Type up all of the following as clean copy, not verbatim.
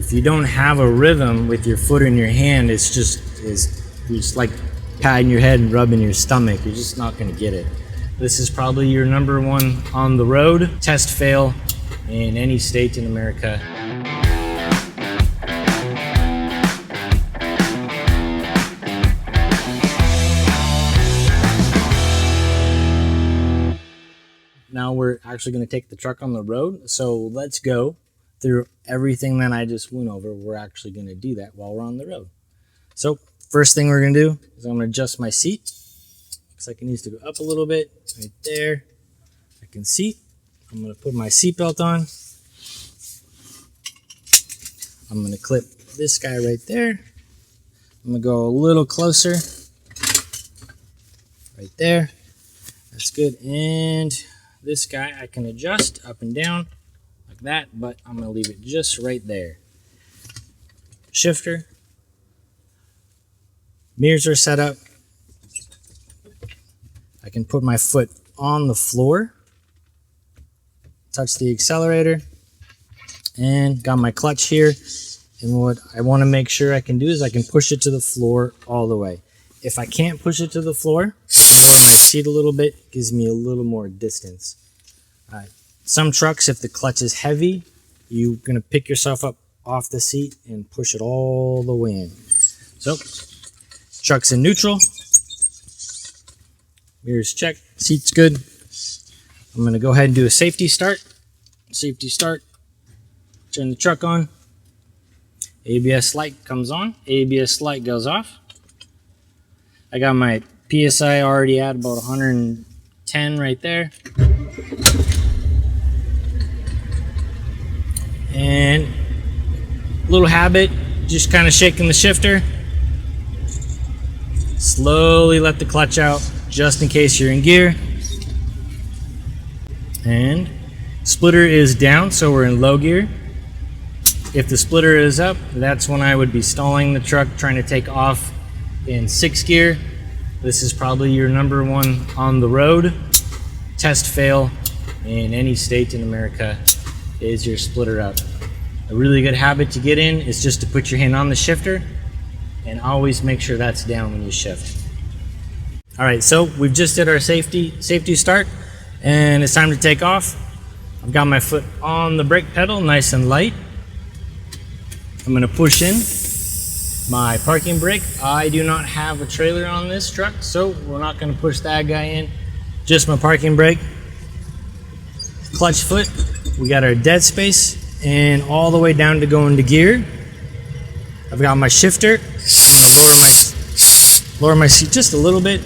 If you don't have a rhythm with your foot in your hand, you're just like patting your head and rubbing your stomach. You're just not going to get it. This is probably your number one on the road test fail in any state in America. Now we're actually going to take the truck on the road, so let's go through everything that I just went over. We're actually going to do that while we're on the road. So first thing we're going to do is I'm going to adjust my seat. Looks like it needs to go up a little bit, right there. I can see. I'm going to put my seatbelt on. I'm going to clip this guy right there. I'm going to go a little closer, right there. That's good. And this guy I can adjust up and down like that, but I'm going to leave it just right there. Shifter. Mirrors are set up. I can put my foot on the floor, touch the accelerator, and got my clutch here. And what I want to make sure I can do is I can push it to the floor all the way. If I can't push it to the floor, lower my seat a little bit, gives me a little more distance. Some trucks, if the clutch is heavy, you're going to pick yourself up off the seat and push it all the way in. So, truck's in neutral. Mirrors check. Seat's good. I'm going to go ahead and do a safety start. Safety start. Turn the truck on. ABS light comes on. ABS light goes off. I got my PSI already at about 110 right there. And little habit, just kind of shaking the shifter. Slowly let the clutch out just in case you're in gear. And splitter is down, so we're in low gear. If the splitter is up, that's when I would be stalling the truck, trying to take off in 6th gear. This is probably your number one on the road test fail in any state in America is your splitter up. A really good habit to get in is just to put your hand on the shifter and always make sure that's down when you shift. All right, so we've just did our safety start and it's time to take off. I've got my foot on the brake pedal, nice and light. I'm going to push in my parking brake. I do not have a trailer on this truck, so we're not going to push that guy in. Just my parking brake. Clutch foot. We got our dead space and all the way down to go into gear. I've got my shifter. I'm going to lower my seat just a little bit.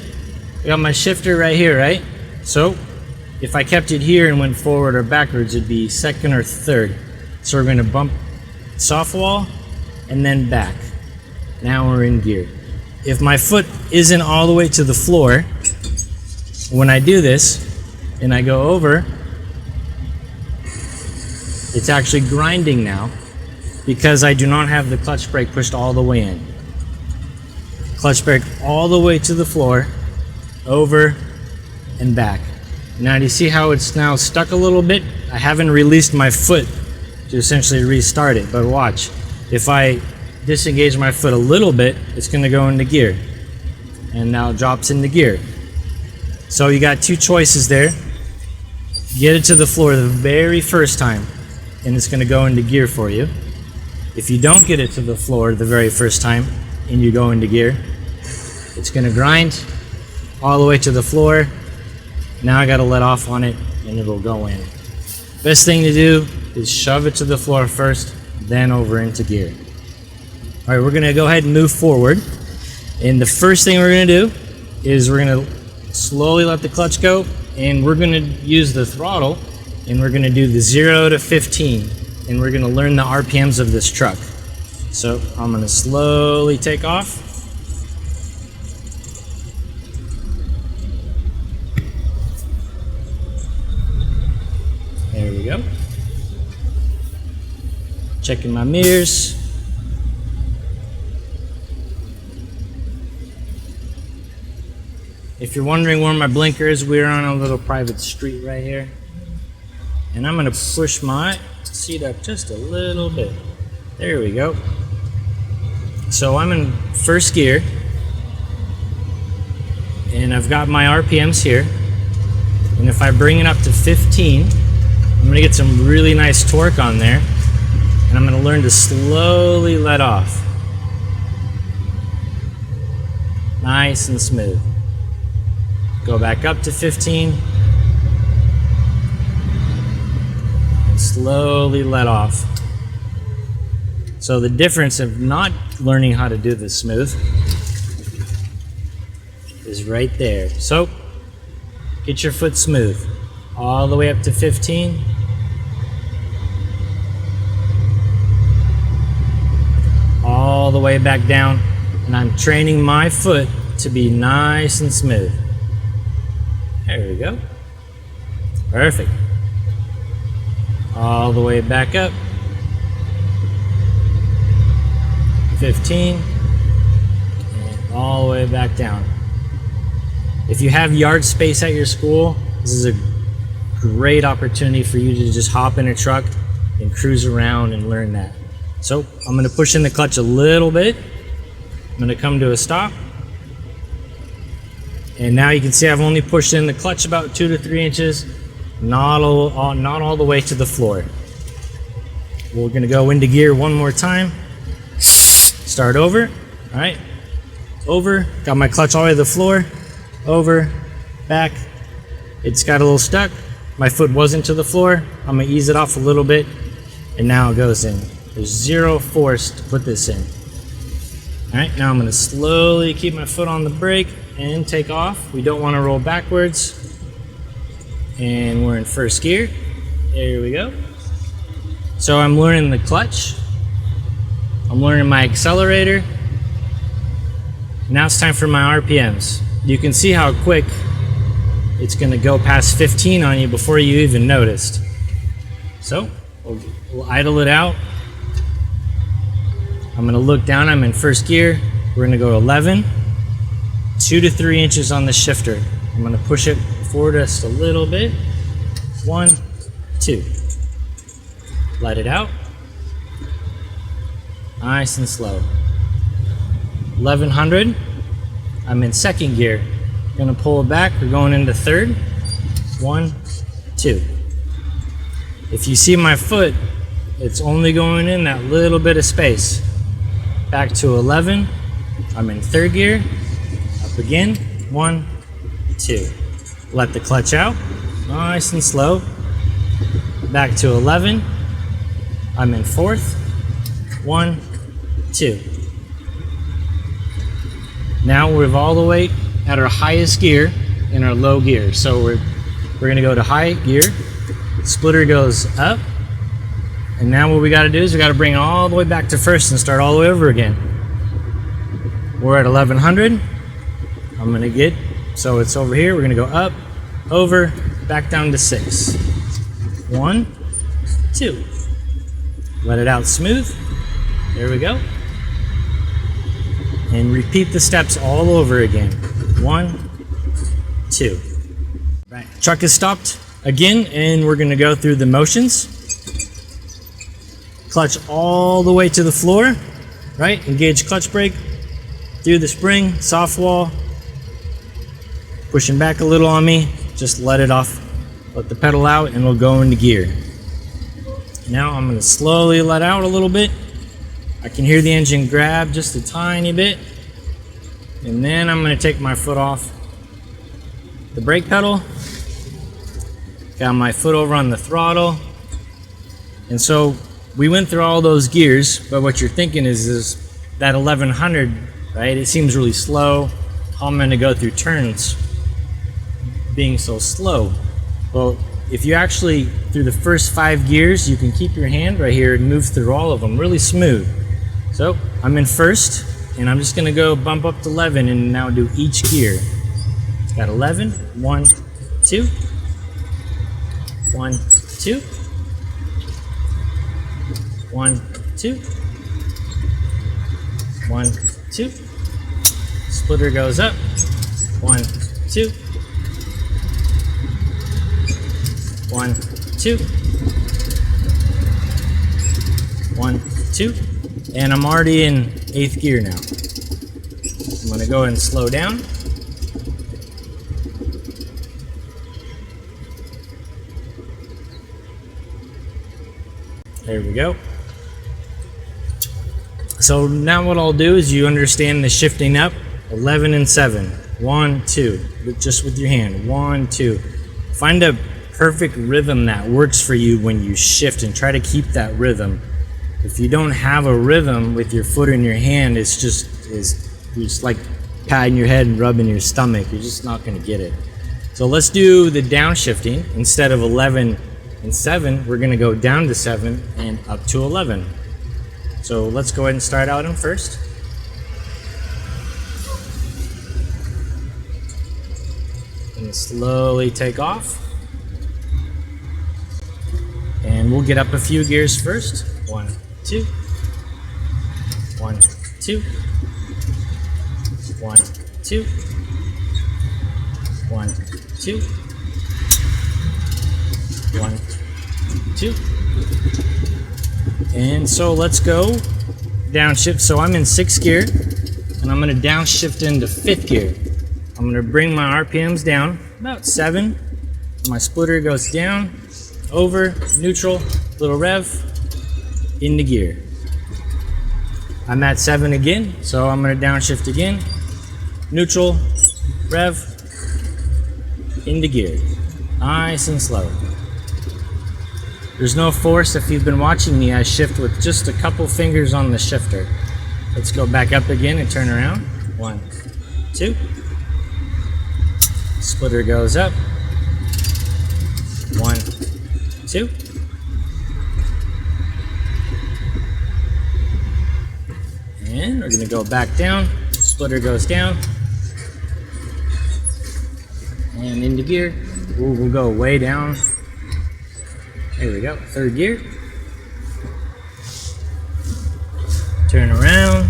I got my shifter right here, right? So if I kept it here and went forward or backwards, it'd be 2nd or 3rd. So we're going to bump soft wall and then back. Now we're in gear. If my foot isn't all the way to the floor, when I do this and I go over, it's actually grinding now because I do not have the clutch brake pushed all the way in. Clutch brake all the way to the floor, over and back. Now do you see how it's now stuck a little bit? I haven't released my foot to essentially restart it, but watch. If I disengage my foot a little bit, it's going to go into gear. And now it drops into gear. So you got two choices there. Get it to the floor the very first time, and it's going to go into gear for you. If you don't get it to the floor the very first time, and you go into gear, it's going to grind all the way to the floor. Now I got to let off on it, and it'll go in. Best thing to do is shove it to the floor first, then over into gear. All right, we're going to go ahead and move forward. And the first thing we're going to do is we're going to slowly let the clutch go, and we're going to use the throttle, and we're going to do the 0 to 15, and we're going to learn the RPMs of this truck. So I'm going to slowly take off. There we go. Checking my mirrors. If you're wondering where my blinker is, we're on a little private street right here. And I'm going to push my seat up just a little bit. There we go. So I'm in first gear, and I've got my RPMs here. And if I bring it up to 15, I'm going to get some really nice torque on there, and I'm going to learn to slowly let off. Nice and smooth. Go back up to 15. And slowly let off. So the difference of not learning how to do this smooth is right there. So get your foot smooth. All the way up to 15. All the way back down. And I'm training my foot to be nice and smooth. There we go. Perfect. All the way back up. 15. And all the way back down. If you have yard space at your school, this is a great opportunity for you to just hop in a truck and cruise around and learn that. So I'm going to push in the clutch a little bit. I'm going to come to a stop. And now you can see I've only pushed in the clutch about 2 to 3 inches, not all the way to the floor. We're going to go into gear one more time. Start over. All right. Over. Got my clutch all the way to the floor. Over. Back. It's got a little stuck. My foot wasn't to the floor. I'm going to ease it off a little bit. And now it goes in. There's zero force to put this in. All right. Now I'm going to slowly keep my foot on the brake and take off. We don't want to roll backwards. And we're in first gear. There we go. So I'm learning the clutch. I'm learning my accelerator. Now it's time for my RPMs. You can see how quick it's going to go past 15 on you before you even noticed. So we'll idle it out. I'm going to look down. I'm in first gear. We're going to go 11. 2 to 3 inches on the shifter. I'm going to push it forward just a little bit. 1, 2. Let it out. Nice and slow. 1100. I'm in second gear. Going to pull it back. We're going into third. 1, 2. If you see my foot, it's only going in that little bit of space. Back to 11. I'm in third gear. Up again. 1, 2. Let the clutch out. Nice and slow. Back to 11. I'm in fourth. 1, 2. Now we're all the way at our highest gear in our low gear. So we're going to go to high gear. Splitter goes up. And now what we got to do is we got to bring it all the way back to first and start all the way over again. We're at 1100. I'm going to get, so it's over here. We're going to go up, over, back down to 6. 1, 2. Let it out smooth. There we go. And repeat the steps all over again. 1, 2. Right. Truck is stopped again, and we're going to go through the motions. Clutch all the way to the floor, right? Engage clutch brake, through the spring, soft wall, pushing back a little on me, just let it off, let the pedal out, and we'll go into gear. Now I'm going to slowly let out a little bit. I can hear the engine grab just a tiny bit, and then I'm going to take my foot off the brake pedal, got my foot over on the throttle, and so we went through all those gears, but what you're thinking is that 1100, right? It seems really slow. How am I going to go through turns being so slow? Well, if you actually, through the first 5 gears, you can keep your hand right here and move through all of them really smooth. So I'm in first, and I'm just going to go bump up to 11 and now do each gear. Got 11, 1, 2, 1, 2. 1, 2. 1, 2. Splitter goes up. 1, 2. 1, 2. 1, 2. And I'm already in 8th gear now. I'm going to go ahead and slow down. There we go. So now what I'll do is, you understand the shifting up. 11 and 7. 1, 2. Just with your hand. 1, 2. Find a perfect rhythm that works for you when you shift, and try to keep that rhythm. If you don't have a rhythm with your foot in your hand, it's just like patting your head and rubbing your stomach. You're just not going to get it. So let's do the downshifting. Instead of 11 and 7, we're going to go down to 7 and up to 11. So let's go ahead and start out on first. And slowly take off. And we'll get up a few gears first. 1, 2. 1, 2. 1, 2. 1, 2. 1, 2. And so let's go downshift. So I'm in 6th gear, and I'm going to downshift into 5th gear. I'm going to bring my RPMs down about 7. My splitter goes down, over, neutral, little rev, into gear. I'm at 7 again, so I'm going to downshift again, neutral, rev, into gear. Nice and slow. There's no force. If you've been watching me, I shift with just a couple fingers on the shifter. Let's go back up again and turn around. 1, 2. Splitter goes up. 1, 2. And we're going to go back down. Splitter goes down. And into gear. Ooh, we'll go way down. There we go. 3rd gear. Turn around.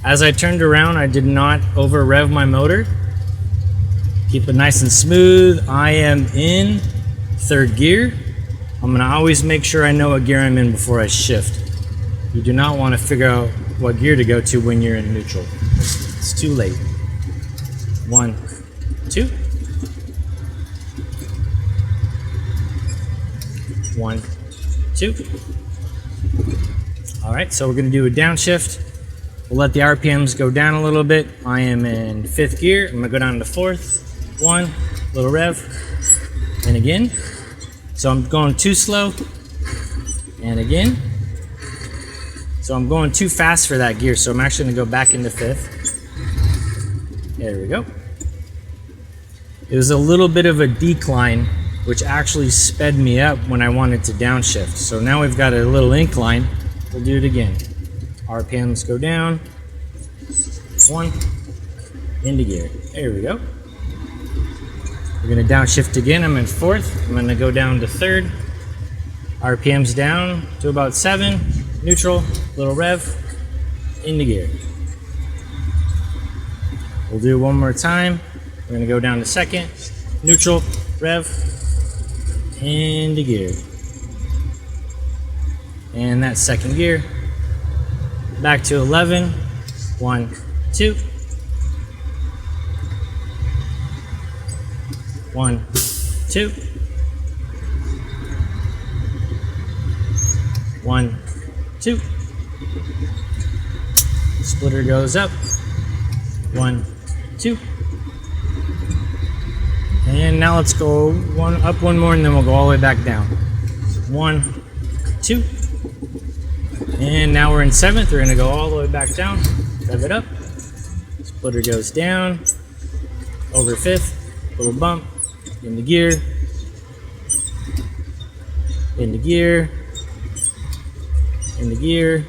As I turned around, I did not over rev my motor. Keep it nice and smooth. I am in 3rd gear. I'm going to always make sure I know what gear I'm in before I shift. You do not want to figure out what gear to go to when you're in neutral. It's too late. 1, 2. 1, 2. All right, so we're going to do a downshift. We'll let the RPMs go down a little bit. I am in 5th gear. I'm going to go down to 4th. 1, little rev, and again. So I'm going too slow, and again. So I'm going too fast for that gear, so I'm actually going to go back into 5th. There we go. It was a little bit of a decline, which actually sped me up when I wanted to downshift. So now we've got a little incline. We'll do it again. RPMs go down. 1, into gear. There we go. We're going to downshift again. I'm in 4th. I'm going to go down to 3rd. RPMs down to about 7. Neutral, little rev, into gear. We'll do one more time. We're going to go down to 2nd. Neutral, rev, into gear. And that's 2nd gear. Back to 11. 1, 2. 1, 2. 1, 2. Splitter goes up. 1, 2. And now let's go up one more, and then we'll go all the way back down. 1, 2. And now we're in 7th. We're going to go all the way back down. Rev it up. Splitter goes down. Over 5th. Little bump. Into gear. Into gear. Into gear.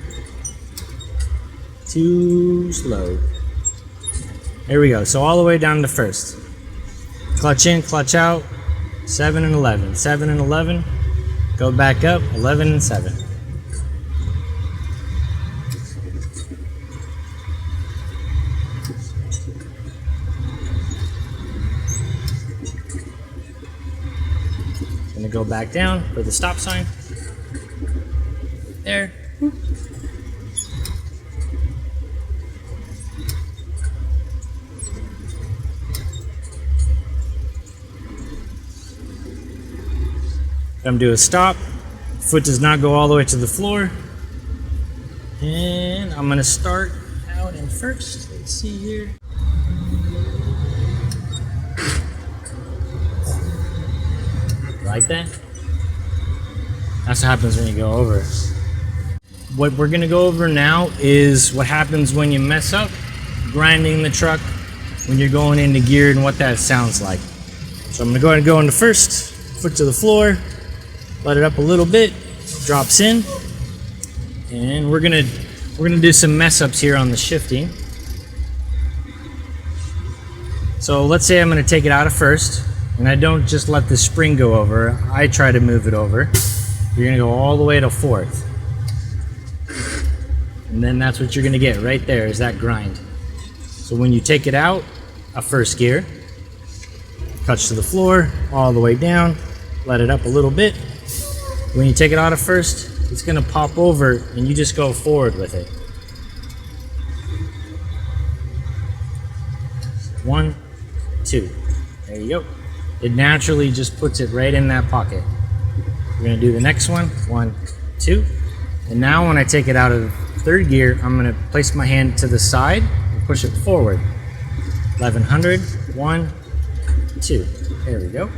Too slow. There we go. So all the way down to 1st. Clutch in, clutch out. 7 and 11. 7 and 11. Go back up. 11 and 7. go back down for the stop sign. There. Come do a stop. Foot does not go all the way to the floor. And I'm gonna start out in first. Let's see here. Like that? That's what happens when you go over. What we're gonna go over now is what happens when you mess up grinding the truck when you're going into gear and what that sounds like. So I'm gonna go ahead and go into first, foot to the floor, let it up a little bit, drops in, and we're gonna do some mess ups here on the shifting. So let's say I'm gonna take it out of first, and I don't just let the spring go over, I try to move it over. You're gonna go all the way to fourth. And then that's what you're gonna get right there, is that grind. So when you take it out of first gear, touch to the floor, all the way down, let it up a little bit. When you take it out of first, it's gonna pop over and you just go forward with it. 1, 2, there you go. It naturally just puts it right in that pocket. We're gonna do the next one, 1, 2. And now when I take it out of third gear, I'm gonna place my hand to the side and push it forward. 1100, 1, 2, there we go.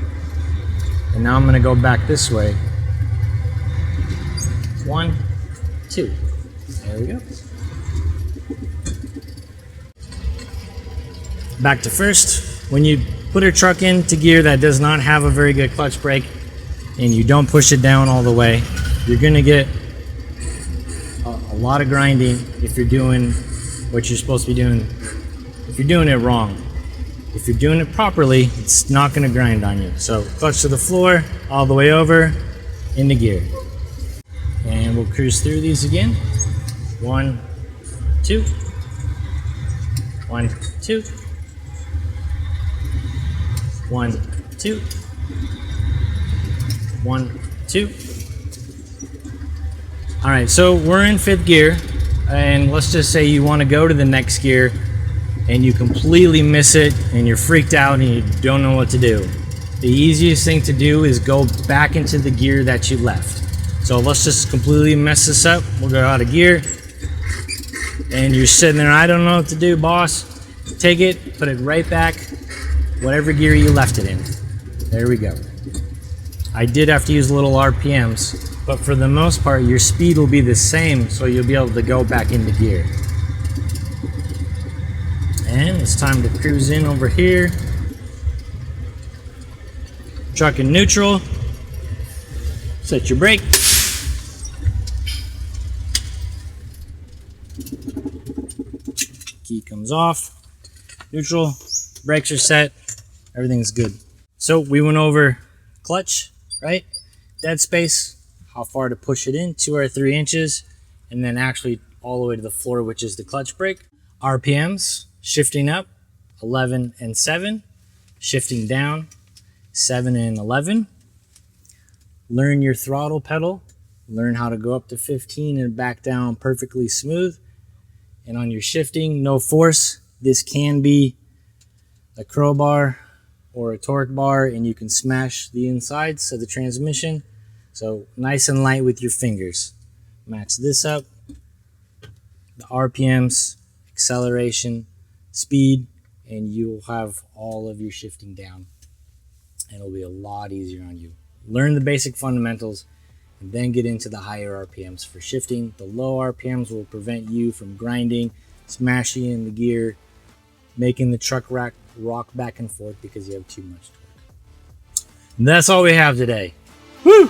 And now I'm gonna go back this way. 1, 2, there we go. Back to first. When you put a truck into gear that does not have a very good clutch brake and you don't push it down all the way, you're gonna get a lot of grinding if you're doing what you're supposed to be doing. If you're doing it wrong. If you're doing it properly, it's not gonna grind on you. So clutch to the floor, all the way over, into gear. And we'll cruise through these again. 1, 2, 1, 2, 1, 2, 1, 2. All right, so we're in fifth gear, and let's just say you want to go to the next gear and you completely miss it and you're freaked out and you don't know what to do. The easiest thing to do is go back into the gear that you left. So let's just completely mess this up. We'll go out of gear and you're sitting there, I don't know what to do, boss. Take it, put it right back, whatever gear you left it in. There we go. I did have to use little RPMs, but for the most part, your speed will be the same, so you'll be able to go back into gear. And it's time to cruise in over here. Truck in neutral. Set your brake. Key comes off. Neutral. Brakes are set. Everything's good. So we went over clutch, right? Dead space, how far to push it in, 2 or 3 inches, and then actually all the way to the floor, which is the clutch brake. RPMs, shifting up, 11 and 7, shifting down, 7 and 11. Learn your throttle pedal, learn how to go up to 15 and back down perfectly smooth. And on your shifting, no force. This can be a crowbar or a torque bar, and you can smash the insides of the transmission. So nice and light with your fingers. Match this up. The RPMs, acceleration, speed, and you'll have all of your shifting down. And it'll be a lot easier on you. Learn the basic fundamentals and then get into the higher RPMs for shifting. The low RPMs will prevent you from grinding, smashing in the gear, making the truck rock back and forth because you have too much torque. And that's all we have today. Woo!